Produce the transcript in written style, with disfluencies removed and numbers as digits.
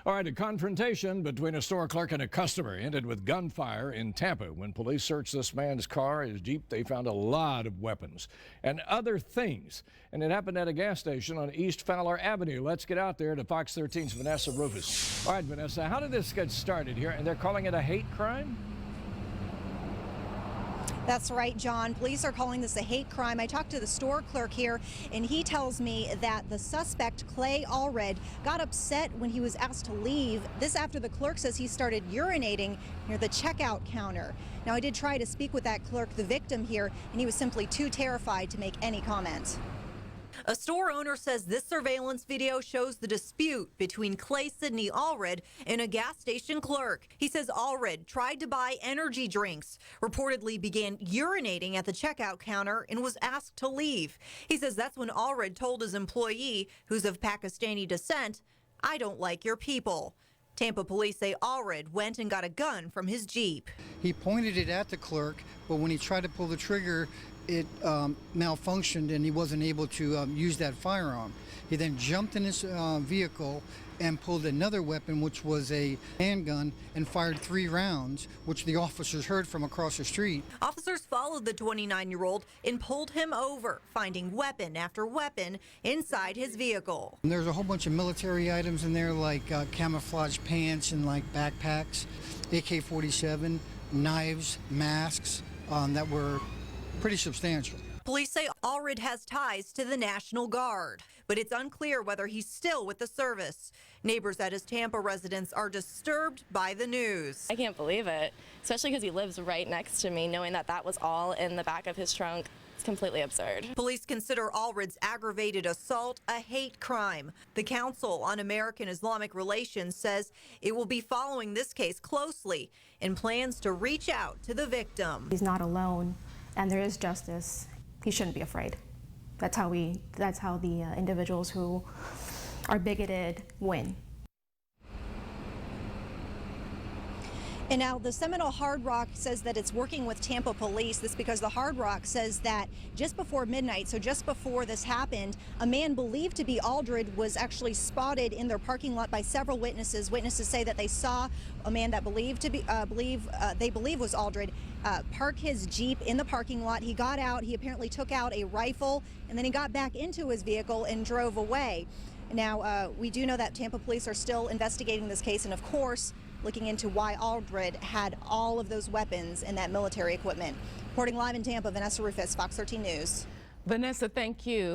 All right, a confrontation between a store clerk and a customer ended with gunfire in Tampa. When police searched this man's car, his Jeep, they found a lot of weapons and other things. And it happened at a gas station on East Fowler Avenue. Let's get out there to Fox 13's Vanessa Rufus. All right, Vanessa, how did this get started here? And they're calling it a hate crime? That's right, John. Police are calling this a hate crime. I talked to the store clerk here, and he tells me that the suspect, Clay Allred, got upset when he was asked to leave. This after the clerk says he started urinating near the checkout counter. Now, I did try to speak with that clerk, the victim here, and he was simply too terrified to make any comment. A store owner says this surveillance video shows the dispute between Clay Sidney Allred and a gas station clerk. He says Allred tried to buy energy drinks, reportedly began urinating at the checkout counter, and was asked to leave. He says that's when Allred told his employee, who's of Pakistani descent, "I don't like your people." Tampa police say Allred went and got a gun from his Jeep. He pointed it at the clerk, but when he tried to pull the trigger, it malfunctioned and he wasn't able to use that firearm. He then jumped in his vehicle and pulled another weapon, which was a handgun, and fired 3 rounds, which the officers heard from across the street. Officers followed the 29-year-old and pulled him over, finding weapon after weapon inside his vehicle. And there's a whole bunch of military items in there, like camouflage pants and like backpacks, AK-47, knives, masks that were pretty substantial. Police say Allred has ties to the National Guard, but it's unclear whether he's still with the service. Neighbors at his Tampa residence are disturbed by the news. I can't believe it, especially because he lives right next to me, knowing that that was all in the back of his trunk. It's completely absurd. Police consider Allred's aggravated assault a hate crime. The Council on American Islamic Relations says it will be following this case closely and plans to reach out to the victim. He's not alone, and there is justice. He shouldn't be afraid. That's how the individuals who are bigoted win. And now the Seminole Hard Rock says that it's working with Tampa Police. This because the Hard Rock says that just before midnight, so just before this happened, a man believed to be Allred was actually spotted in their parking lot by several witnesses. Witnesses say that they saw a man that they believe was Allred park his Jeep in the parking lot. He got out. He apparently took out a rifle, and then he got back into his vehicle and drove away. Now, we do know that Tampa Police are still investigating this case, and of course, looking into why Allred had all of those weapons and that military equipment. Reporting live in Tampa, Vanessa Rufus, Fox 13 News. Vanessa, thank you.